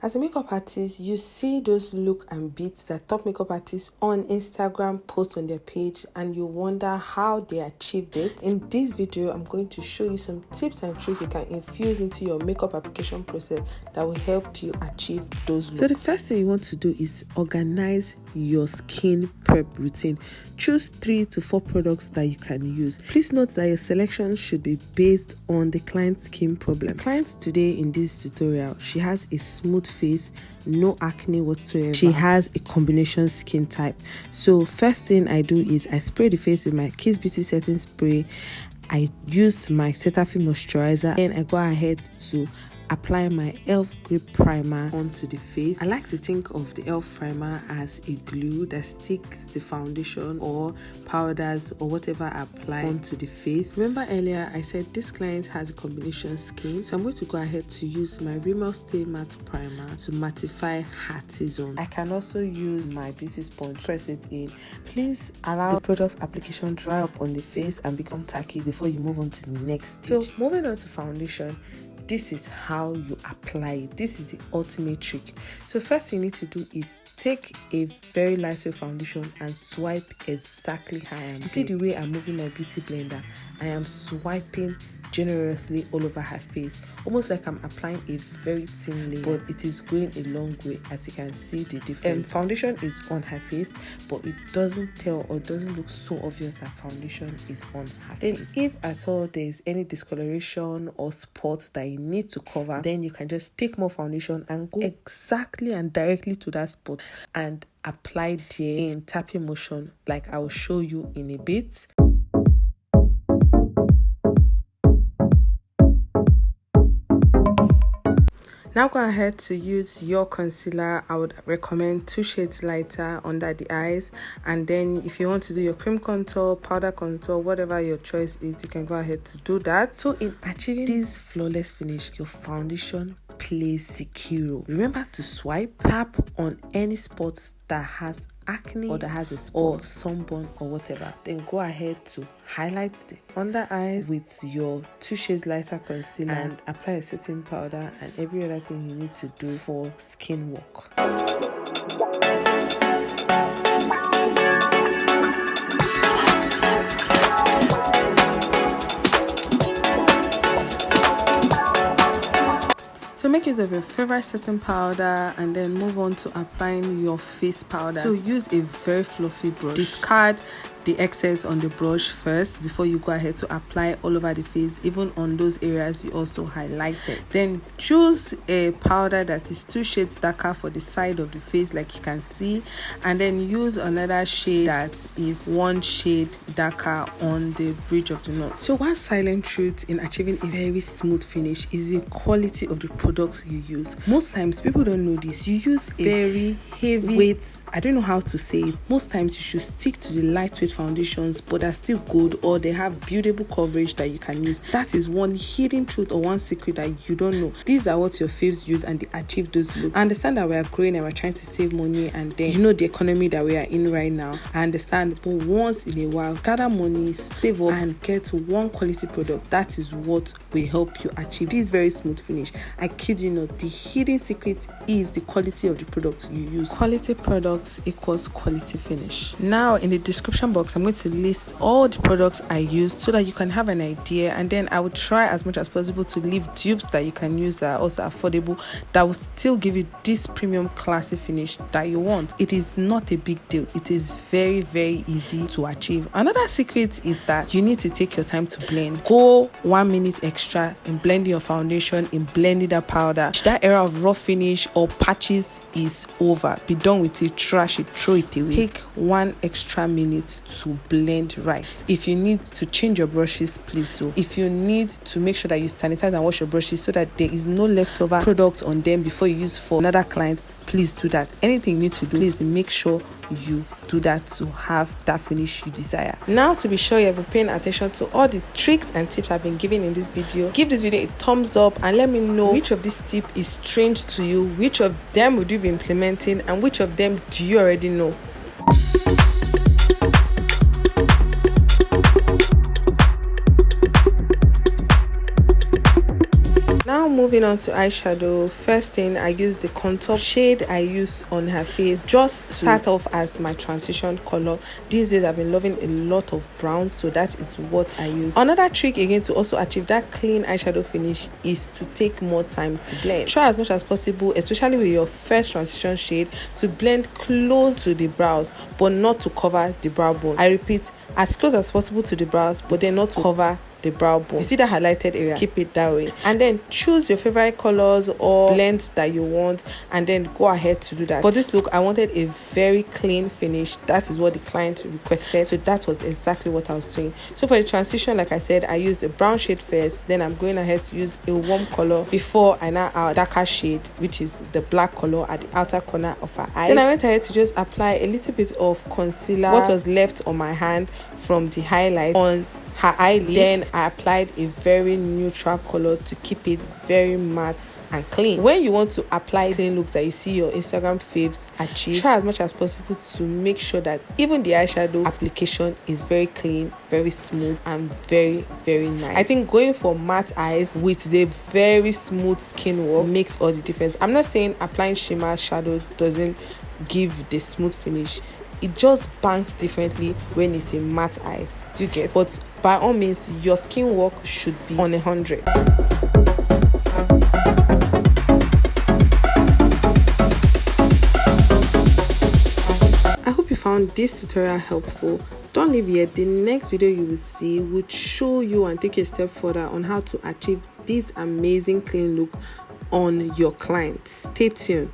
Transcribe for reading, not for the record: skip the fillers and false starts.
As a makeup artist, you see those look and beats that top makeup artists on Instagram post on their page, and you wonder how they achieved it. In this video, I'm going to show you some tips and tricks you can infuse into your makeup application process that will help you achieve those looks. So the first thing you want to do is organize your skin prep routine. Choose 3 to 4 products that you can use. Please note that your selection should be based on the client's skin problem. The client today in this tutorial, she has a smooth face, no acne whatsoever. She has a combination skin type. So first thing I do is I spray the face with my Kiss Beauty setting spray. I used my Cetaphil Moisturizer, and I go ahead to apply my e.l.f. grip primer onto the face. I like to think of the e.l.f. primer as a glue that sticks the foundation or powders or whatever I apply onto the face. Remember earlier I said this client has a combination skin, so I'm going to go ahead to use my Rimmel Stay Matte Primer to mattify her T-zone. I can also use my beauty sponge, press it in. Please allow the product application dry up on the face and become tacky before you move on to the next stage. So moving on to foundation, this is how you apply it. This is the ultimate trick. So first thing you need to do is take a very lightweight foundation and swipe exactly how I am. You see the way I'm moving my beauty blender? I am swiping generously all over her face, almost like I'm applying a very thin layer, but it is going a long way. As you can see the difference. Foundation is on her face, but it doesn't tell or doesn't look so obvious that foundation is on her face. Then if at all there is any discoloration or spots that you need to cover, then you can just take more foundation and go exactly and directly to that spot and apply there in tapping motion, like I will show you in a bit. Now go ahead to use your concealer. I would recommend 2 shades lighter under the eyes, and then if you want to do your cream contour, powder contour, whatever your choice is, you can go ahead to do that. So in achieving this flawless finish, your foundation plays secure. Remember to swipe, tap on any spot that has acne or that has a spot or sunburn or whatever. Then go ahead to highlight the under eyes with your 2 shades lighter concealer and apply a setting powder and every other thing you need to do for skin work. So make use of your favorite setting powder and then move on to applying your face powder. So use a very fluffy brush. Discard the excess on the brush first before you go ahead to apply all over the face, even on those areas you also highlighted. Then choose a powder that is 2 shades darker for the side of the face, like you can see, and then use another shade that is 1 shade darker on the bridge of the nose. So one silent truth in achieving a very smooth finish is the quality of the product you use. Most times people don't know this. You use a very heavy weight, I don't know how to say it. Most times you should stick to the lightweight foundations, but are still good, or they have buildable coverage that you can use. That is one hidden truth or one secret that you don't know. These are what your faves use and they achieve those looks. I understand that we are growing and we're trying to save money, and then you know the economy that we are in right now. I understand, but once in a while, gather money, save up, and get one quality product. That is what will help you achieve this very smooth finish. I kid you not, the hidden secret is the quality of the product you use. Quality products equals quality finish. Now in the description box, I'm going to list all the products I used so that you can have an idea, and then I will try as much as possible to leave dupes that you can use that are also affordable, that will still give you this premium classy finish that you want. It is not a big deal. It is very, very easy to achieve. Another secret is that you need to take your time to blend. Go 1 minute extra in blending your foundation, in blending that powder. That era of rough finish or patches is over. Be done with it, trash it, throw it away. Take 1 extra minute to blend right. If you need to change your brushes, please do. If you need to make sure that you sanitize and wash your brushes so that there is no leftover product on them before you use for another client, please do that. Anything you need to do, please make sure you do that to have that finish you desire. Now, to be sure you have been paying attention to all the tricks and tips I've been giving in this video, give this video a thumbs up and let me know which of these tips is strange to you, which of them would you be implementing, and which of them do you already know. Now moving on to eyeshadow, first thing I use the contour shade I use on her face just to start off as my transition color. These days I've been loving a lot of browns, so that is what I use. Another trick again to also achieve that clean eyeshadow finish is to take more time to blend. Try as much as possible, especially with your first transition shade, to blend close to the brows but not to cover the brow bone. I repeat, as close as possible to the brows but then not to cover the brow bone. You see that highlighted area, keep it that way, and then choose your favorite colors or blends that you want and then go ahead to do that. For this look I wanted a very clean finish. That is what the client requested, so that was exactly what I was doing. So for the transition, like I said, I used a brown shade first, then I'm going ahead to use a warm color before I now add a darker shade, which is the black color at the outer corner of her eyes. Then I went ahead to just apply a little bit of concealer, what was left on my hand from the highlight, on her eyelid. Then I applied a very neutral color to keep it very matte and clean. When you want to apply clean looks that you see your Instagram faves achieve, try as much as possible to make sure that even the eyeshadow application is very clean, very smooth, and very nice. I think going for matte eyes with the very smooth skin work makes all the difference. I'm not saying applying shimmer shadow doesn't give the smooth finish. It just bangs differently when it's a matte eyes. Do you get? But by all means, your skin work should be on 100. I hope you found this tutorial helpful. Don't leave yet. The next video you will see would show you and take a step further on how to achieve this amazing clean look on your clients. Stay tuned.